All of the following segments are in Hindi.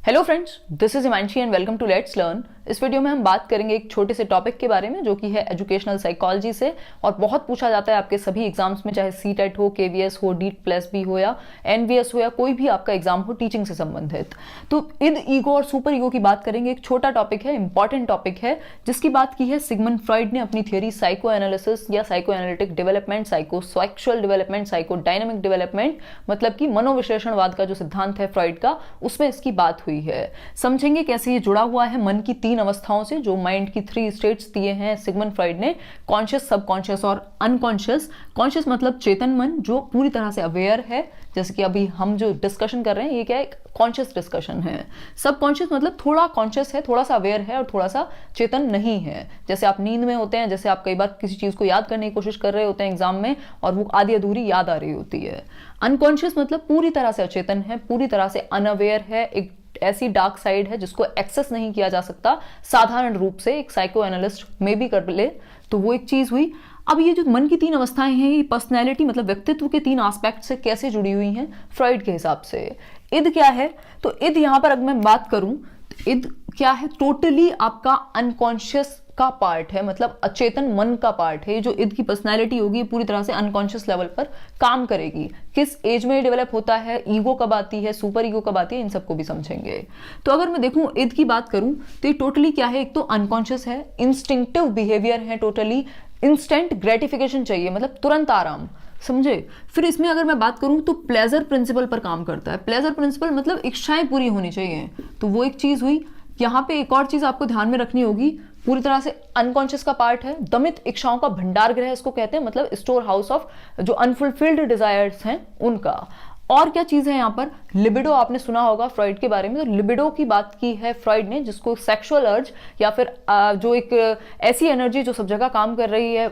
Hello friends, this is Himanshi and welcome to let's learn. इस वीडियो में हम बात करेंगे एक छोटे से टॉपिक के बारे में जो कि है एजुकेशनल साइकोलॉजी से, और बहुत पूछा जाता है आपके सभी एग्जाम्स में, चाहे सीटेट हो, केवीएस हो, DEET+B हो या एनवीएस हो या कोई भी आपका एग्जाम हो टीचिंग से संबंधित। तो इद, ईगो और सुपर ईगो की बात करेंगे। एक छोटा टॉपिक है, इंपॉर्टेंट टॉपिक है, जिसकी बात की है सिगमंड फ्रॉइड ने अपनी थियोरी साइको एनालिसिस या psycho analytic development, psycho sexual development, psycho dynamic development, मतलब कि मनोविश्लेषणवाद का जो सिद्धांत है फ्रॉइड का, उसमें इसकी बात हुई है। समझेंगे कैसे ये जुड़ा हुआ है मन की 3 अवस्थाओं से, जो माइंड की 3 स्टेट्स दिए हैं सिगमंड फ्रॉइड ने, कॉन्शियस, सबकॉन्शियस और अनकॉन्शियस। कॉन्शियस मतलब चेतन मन जो पूरी तरह से अवेयर है, जैसे कि अभी हम जो डिस्कशन कर रहे हैं ये क्या है, कॉन्शियस डिस्कशन है। सबकॉन्शियस मतलब थोड़ा कॉन्शियस है, थोड़ा सा अवेयर है और थोड़ा सा चेतन नहीं है। जैसे आप नींद में होते हैं, जैसे आप कई बार किसी चीज को याद करने की कोशिश कर रहे होते हैं एग्जाम में और वो आधी अधूरी याद आ रही होती है। अनकॉन्शियस मतलब पूरी तरह से अचेतन है, पूरी तरह से अनअवेयर है, एक ऐसी डार्क साइड है जिसको एक्सेस नहीं किया जा सकता साधारण रूप से, एक साइको एनालिस्ट में भी कर ले, तो वो एक चीज हुई। अब ये जो मन की 3 अवस्थाएं हैं, ये पर्सनैलिटी मतलब व्यक्तित्व के 3 एस्पेक्ट से कैसे जुड़ी हुई हैं फ्रॉइड के हिसाब से। इद क्या है, तो इद यहां पर अगर मैं बात करूं तो इद क्या है, टोटली आपका अनकॉन्शियस का पार्ट है, मतलब अचेतन मन का पार्ट है। जो इद की पर्सनैलिटी होगी पूरी तरह से अनकॉन्शियस लेवल पर काम करेगी। किस एज में डेवलप होता है, ईगो कब आती है, सुपर ईगो कब आती है, इन सबको भी समझेंगे। तो अगर मैं देखूं इद की बात करूं तो ये टोटली क्या है, एक तो अनकॉन्शियस है, इंस्टिंक्टिव बिहेवियर है, टोटली इंस्टेंट ग्रेटिफिकेशन चाहिए, मतलब तुरंत आराम, समझे। फिर इसमें अगर मैं बात करूं तो प्लेजर प्रिंसिपल पर काम करता है। प्लेजर प्रिंसिपल मतलब इच्छाएं पूरी होनी चाहिए, तो वो एक चीज हुई। यहां पे एक और चीज आपको ध्यान में रखनी होगी, पूरी तरह से अनकॉन्शियस का पार्ट है, दमित इच्छाओं का भंडार गृह इसको कहते हैं, मतलब स्टोर हाउस ऑफ जो अनफुलफिल्ड डिजायर्स हैं उनका। और क्या चीज है यहाँ पर, लिबिडो, आपने सुना होगा फ्रॉइड के बारे में, तो लिबिडो की बात की है फ्रॉइड ने, जिसको सेक्सुअल अर्ज या फिर जो एक ऐसी एनर्जी जो सब जगह काम कर रही है,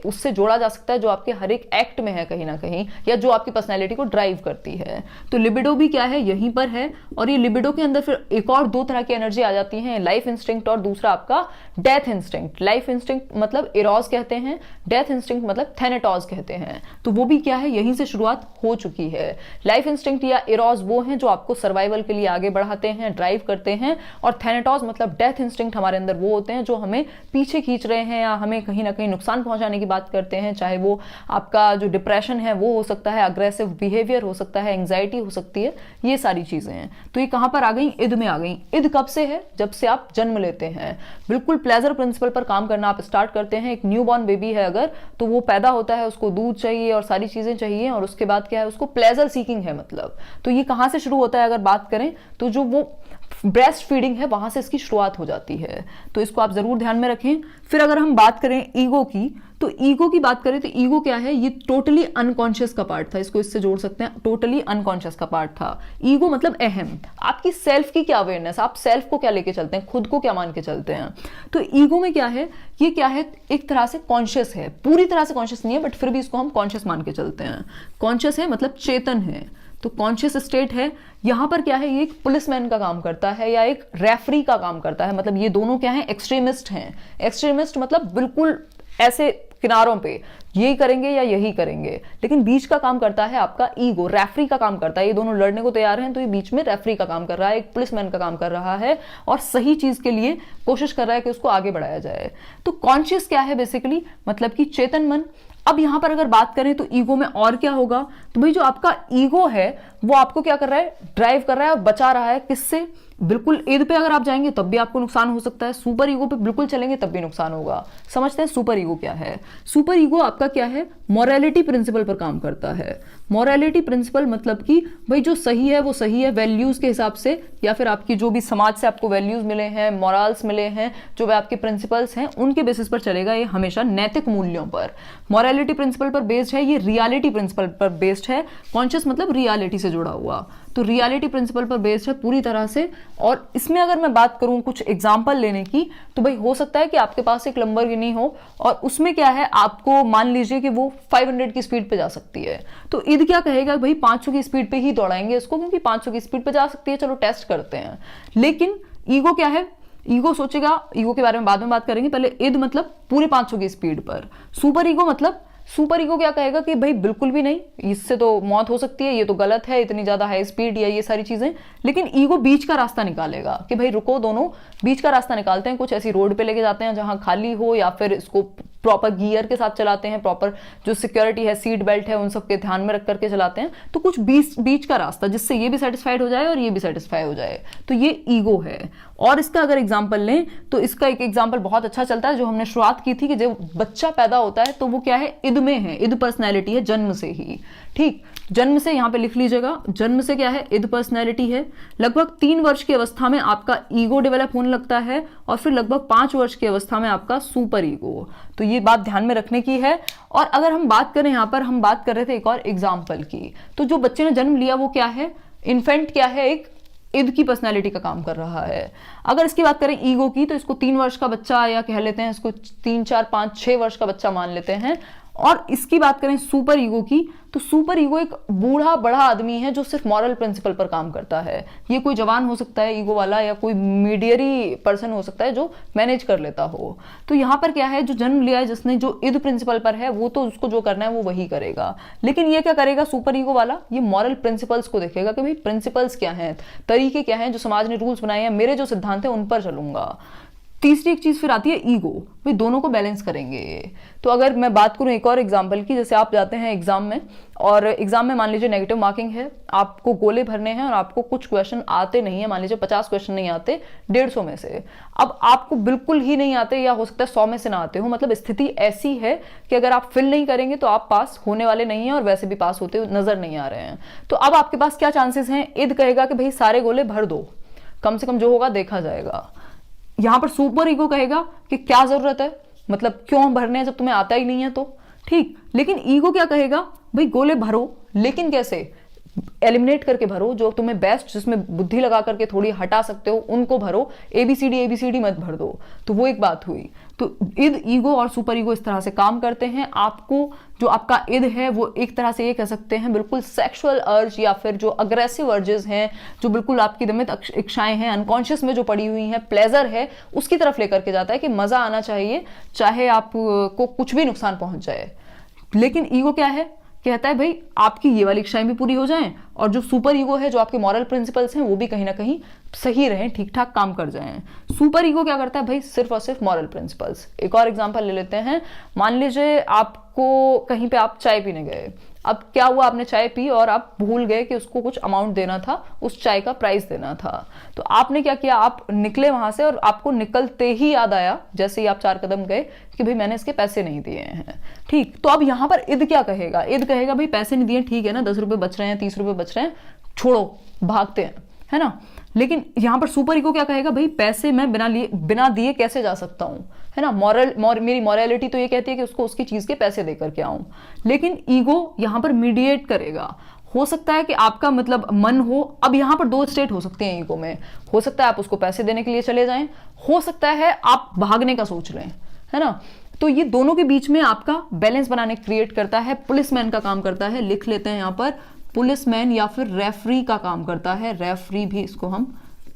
उससे जोड़ा जा सकता है, जो आपके हर एक एक्ट में है कहीं ना कहीं, या जो आपकी पर्सनैलिटी को ड्राइव करती है। तो लिबिडो भी क्या है, यहीं पर है। और ये लिबिडो के अंदर फिर एक और 2 तरह की एनर्जी आ जाती है, लाइफ इंस्टिंक्ट और दूसरा आपका डेथ इंस्टिंक्ट। लाइफ इंस्टिंक्ट मतलब इरोस कहते हैं, डेथ इंस्टिंक्ट मतलब थैनेटोस कहते हैं। तो वो भी क्या है, यहीं से शुरुआत हो चुकी है। लाइफ इंस्टिंक्ट या इरोस वो हैं जो आपको सर्वाइवल के लिए आगे बढ़ाते हैं, ड्राइव करते हैं, और थैनेटोस मतलब डेथ इंस्टिंक्ट हमारे अंदर वो होते हैं जो हमें पीछे खींच रहे हैं या हमें कहीं ना कहीं नुकसान पहुंचाने की बात करते हैं। चाहे वो आपका जो डिप्रेशन है वो हो सकता है, अग्रेसिव बिहेवियर हो सकता है, एंग्जाइटी हो सकती है, ये सारी चीजें हैं। तो ये कहां पर आ गई, इद में आ गई। इद कब से है, जब से आप जन्म लेते हैं। बिल्कुल प्लेजर प्रिंसिपल पर काम करना आप स्टार्ट करते हैं। एक न्यू बॉर्न बेबी है अगर, तो वो पैदा होता है, उसको दूध चाहिए और सारी चीजें चाहिए, और उसके बाद क्या है, उसको प्लेजर सीकिंग है मतलब। तो ये कहां से शुरू होता है अगर बात करें तो जो वो ब्रेस्ट फीडिंग है वहां से इसकी शुरुआत हो जाती है, तो इसको आप जरूर ध्यान में रखें। फिर अगर हम बात करें ईगो की, तो ईगो की बात करें तो ईगो क्या है, ये टोटली अनकॉन्शियस का पार्ट था, इसको इससे जोड़ सकते हैं, टोटली अनकॉन्शियस का पार्ट था। ईगो मतलब अहम, आपकी सेल्फ की क्या अवेयरनेस, आप सेल्फ को क्या लेके चलते हैं, खुद को क्या मान के चलते हैं। तो ईगो में क्या है, ये क्या है, एक तरह से कॉन्शियस है, पूरी तरह से कॉन्शियस नहीं है, बट फिर भी इसको हम कॉन्शियस मान के चलते हैं। कॉन्शियस है मतलब चेतन है, तो कॉन्शियस स्टेट है। यहां पर क्या है, ये एक पुलिसमैन का काम करता है या एक रेफरी का काम करता है, मतलब ये दोनों क्या है, एक्सट्रीमिस्ट हैं। एक्सट्रीमिस्ट मतलब बिल्कुल ऐसे किनारों पे, यही करेंगे या यही करेंगे, लेकिन बीच का काम करता है आपका ईगो, रेफरी का काम करता है। ये दोनों लड़ने को तैयार हैं तो ये बीच में रेफरी का काम कर रहा है, एक पुलिसमैन का काम कर रहा है, और सही चीज के लिए कोशिश कर रहा है कि उसको आगे बढ़ाया जाए। तो कॉन्शियस क्या है बेसिकली, मतलब कि चेतन मन। अब यहां पर अगर बात करें तो ईगो में और क्या होगा, तो भाई जो आपका ईगो है वो आपको क्या कर रहा है, ड्राइव कर रहा है और बचा रहा है किससे, बिल्कुल ईद पे अगर आप जाएंगे तब भी आपको नुकसान हो सकता है, सुपर ईगो पे बिल्कुल चलेंगे तब भी नुकसान होगा। समझते हैं सुपर ईगो क्या है। सुपर ईगो आपका क्या है, मोरालिटी प्रिंसिपल पर काम करता है। मोरालिटी प्रिंसिपल मतलब कि भाई जो सही है वो सही है, वैल्यूज के हिसाब से, या फिर आपकी जो भी समाज से आपको वैल्यूज मिले हैं, मॉरल्स मिले हैं, जो वे आपके प्रिंसिपल्स हैं, उनके बेसिस पर चलेगा ये हमेशा, नैतिक मूल्यों पर। मोरालिटी प्रिंसिपल पर बेस्ड है, ये रियलिटी प्रिंसिपल पर बेस्ड है। कॉन्शियस मतलब रियलिटी से जुड़ा हुआ, तो रियलिटी प्रिंसिपल पर बेस्ड है पूरी तरह से। और इसमें अगर मैं बात करूं कुछ एग्जांपल लेने की, तो भाई हो सकता है कि आपके पास एक लंबरगिनी हो और उसमें क्या है, आपको मान लीजिए कि वो 500 की स्पीड पे जा सकती है, तो ईद क्या कहेगा, भाई 500 की स्पीड पे ही दौड़ाएंगे इसको, क्योंकि 500 की स्पीड पे जा सकती है, चलो टेस्ट करते हैं। लेकिन ईगो क्या है, ईगो सोचेगा, ईगो के बारे में बाद में बात करेंगे, पहले ईद मतलब पूरे 500 की स्पीड पर। सुपर ईगो मतलब सुपर ईगो क्या कहेगा कि भाई बिल्कुल भी नहीं, इससे तो मौत हो सकती है, ये तो गलत है, इतनी ज्यादा हाई स्पीड या ये सारी चीजें। लेकिन ईगो बीच का रास्ता निकालेगा कि भाई रुको, दोनों बीच का रास्ता निकालते हैं, कुछ ऐसी रोड पे लेके जाते हैं जहां खाली हो, या फिर इसको प्रॉपर गियर के साथ चलाते हैं, प्रॉपर जो सिक्योरिटी है, सीट बेल्ट है, उन सबके ध्यान में रख करके चलाते हैं। तो कुछ बीच का रास्ता जिससे ये भी सेटिस्फाइड हो जाए और ये भी सेटिस्फाई हो जाए, तो ये ईगो है। और इसका अगर एग्जाम्पल लें तो इसका एक एग्जाम्पल बहुत अच्छा चलता है जो हमने शुरुआत की थी कि जब बच्चा पैदा होता है तो वो क्या है, इद में है, इद पर्सनैलिटी है जन्म से ही। ठीक, जन्म से, यहां पे लिख लीजिएगा, जन्म से क्या है, इद पर्सनैलिटी है। लगभग 3 वर्ष की अवस्था में आपका ईगो डेवलप होने लगता है और फिर लगभग 5 वर्ष की अवस्था में आपका सुपर ईगो। तो ये बात ध्यान में रखने की है। और अगर हम बात करें, यहां पर हम बात कर रहे थे एक और एग्जाम्पल की, तो जो बच्चे ने जन्म लिया वो क्या है, इन्फेंट क्या है, एक इद की पर्सनैलिटी का काम कर रहा है। अगर इसकी बात करें ईगो की, तो इसको 3 वर्ष का बच्चा, या कह लेते हैं इसको 3, 4, 5, 6 वर्ष का बच्चा मान लेते हैं। और इसकी बात करें सुपर ईगो की, तो सुपर ईगो एक बूढ़ा बड़ा आदमी है जो सिर्फ मॉरल प्रिंसिपल पर काम करता है। ये कोई जवान हो सकता है ईगो वाला, या कोई मीडियरी पर्सन हो सकता है जो मैनेज कर लेता हो। तो यहाँ पर क्या है, जो जन्म लिया है जिसने, जो इद प्रिंसिपल पर है, वो तो उसको जो करना है वो वही करेगा। लेकिन ये क्या करेगा सुपर ईगो वाला, ये मॉरल प्रिंसिपल्स को देखेगा कि भाई प्रिंसिपल्स क्या हैं, तरीके क्या हैं, जो समाज ने रूल्स बनाए हैं, मेरे जो सिद्धांत है उन पर चलूंगा। तीसरी एक चीज फिर आती है ईगो, भाई दोनों को बैलेंस करेंगे। तो अगर मैं बात करूं एक और एग्जांपल की, जैसे आप जाते हैं एग्जाम में, और एग्जाम में मान लीजिए नेगेटिव मार्किंग है, आपको गोले भरने हैं और आपको कुछ क्वेश्चन आते नहीं है, मान लीजिए 50 क्वेश्चन नहीं आते 150 में से। अब आपको बिल्कुल ही नहीं आते, या हो सकता है 100 में से ना आते हो, मतलब स्थिति ऐसी है कि अगर आप फिल नहीं करेंगे तो आप पास होने वाले नहीं हैं, और वैसे भी पास होते नजर नहीं आ रहे हैं। तो अब आपके पास क्या चांसेस हैं, इद कहेगा कि भाई सारे गोले भर दो, कम से कम जो होगा देखा जाएगा। यहां पर सुपर ईगो कहेगा कि क्या जरूरत है, मतलब क्यों भरने हैं जब तुम्हें आता ही नहीं है तो। ठीक, लेकिन ईगो क्या कहेगा, भाई गोले भरो, लेकिन कैसे, एलिमिनेट करके भरो, जो तुम्हें बेस्ट, जिसमें बुद्धि लगा करके थोड़ी हटा सकते हो उनको भरो, एबीसीडी मत भर दो। तो वो एक बात हुई। तो इद, ईगो और सुपर ईगो इस तरह से काम करते हैं। आपको जो आपका इद है वो एक तरह से ये कह सकते हैं बिल्कुल सेक्सुअल अर्ज, या फिर जो अग्रेसिव अर्जेस हैं, जो बिल्कुल आपकी दमित इच्छाएं हैं, अनकॉन्शियस में जो पड़ी हुई हैं, प्लेजर है, उसकी तरफ लेकर के जाता है कि मजा आना चाहिए, चाहे आपको कुछ भी नुकसान पहुंच जाए। लेकिन ईगो क्या है, कहता है भाई आपकी ये वाली इच्छाएं भी पूरी हो जाएं, और जो सुपर ईगो है, जो आपके मॉरल प्रिंसिपल्स हैं, वो भी कहीं ना कहीं सही रहें, ठीक ठाक काम कर जाएं। सुपर ईगो क्या करता है भाई, सिर्फ और सिर्फ मॉरल प्रिंसिपल्स। एक और एग्जांपल ले लेते हैं, मान लीजिए आपको कहीं पे आप चाय पीने गए, अब क्या हुआ, आपने चाय पी और आप भूल गए कि उसको कुछ अमाउंट देना था, उस चाय का प्राइस देना था। तो आपने क्या किया, आप निकले वहां से, और आपको निकलते ही याद आया, जैसे ही आप 4 कदम गए, कि भाई मैंने इसके पैसे नहीं दिए हैं। ठीक, तो अब यहां पर इद क्या कहेगा, इद कहेगा भाई पैसे नहीं दिए, ठीक है ना, 10 रुपए बच रहे हैं, 30 रुपए बच रहे हैं, छोड़ो, भागते हैं, है ना। लेकिन यहां पर सुपर ईगो क्या कहेगा, भाई पैसे मैं बिना दिए कैसे जा सकता हूं, है ना। मेरी मॉरलिटी तो ये कहती है कि उसको उसकी चीज के पैसे देकर के आऊं। लेकिन ईगो यहां पर मीडिएट करेगा। हो सकता है कि आपका मतलब मन हो, अब यहां पर 2 स्टेट हो सकते हैं ईगो में, हो सकता है आप उसको पैसे देने के लिए चले जाएं, हो सकता है आप भागने का सोच लें, है ना। तो ये दोनों के बीच में आपका बैलेंस बनाने क्रिएट करता है, पुलिसमैन का काम करता है, लिख लेते हैं यहां पर, पुलिसमैन या फिर रेफरी का काम करता है, रेफरी भी इसको हम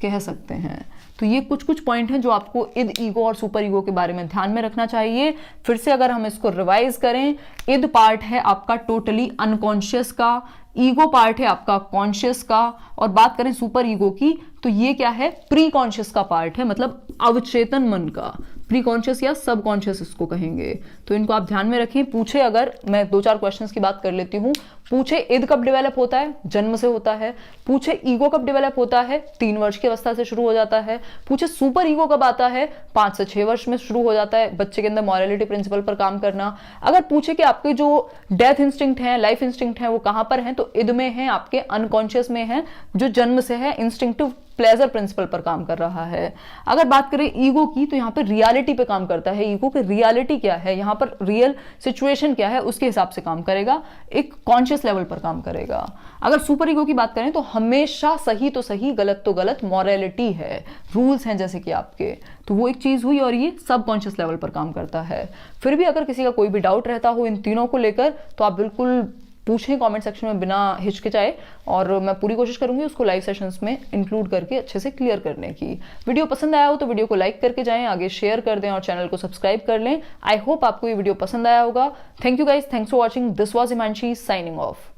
कह सकते हैं। तो ये कुछ पॉइंट हैं जो आपको इद, ईगो और सुपर ईगो के बारे में ध्यान में रखना चाहिए। फिर से अगर हम इसको रिवाइज करें, इद पार्ट है आपका टोटली अनकॉन्शियस का, ईगो पार्ट है आपका कॉन्शियस का, और बात करें सुपर ईगो की तो ये क्या है, प्री कॉन्शियस का पार्ट है, मतलब अवचेतन मन का, प्री कॉन्शियस या सब कॉन्शियस इसको कहेंगे। तो इनको आप ध्यान में रखें। पूछे, अगर मैं 2-4 क्वेश्चंस की बात कर लेती हूँ, पूछे इद कब डेवलप होता है, जन्म से होता है। पूछे ईगो कब डेवलप होता है, 3 वर्ष की अवस्था से शुरू हो जाता है। पूछे सुपर ईगो कब आता है, 5 से 6 वर्ष में शुरू हो जाता है बच्चे के अंदर मॉरलिटी प्रिंसिपल पर काम करना। अगर पूछे कि आपके जो डेथ इंस्टिंक्ट है, लाइफ इंस्टिंक्ट है, वो कहां पर है, तो इद में है, आपके अनकॉन्शियस में है, जो जन्म से है, इंस्टिंक्टिव प्लेजर प्रिंसिपल पर काम कर रहा है। अगर बात करें ईगो की, तो यहाँ पर रियलिटी पे काम करता है। ईगो की रियलिटी क्या है, यहाँ पर रियल सिचुएशन क्या है, उसके हिसाब से काम करेगा, एक कॉन्शियस लेवल पर काम करेगा। अगर सुपर ईगो की बात करें तो हमेशा सही तो सही, गलत तो गलत, मॉरलिटी है, रूल्स हैं जैसे कि आपके, तो वो एक चीज हुई। और ये सब कॉन्शियस लेवल पर काम करता है। फिर भी अगर किसी का कोई भी डाउट रहता हो इन तीनों को लेकर, तो आप बिल्कुल पूछें कमेंट सेक्शन में बिना हिचकिचाए, और मैं पूरी कोशिश करूंगी उसको लाइव सेशंस में इंक्लूड करके अच्छे से क्लियर करने की। वीडियो पसंद आया हो तो वीडियो को लाइक करके जाएं, आगे शेयर कर दें और चैनल को सब्सक्राइब कर लें। आई होप आपको ये वीडियो पसंद आया होगा। Thank you guys, thanks for watching. This was Himanshi signing off.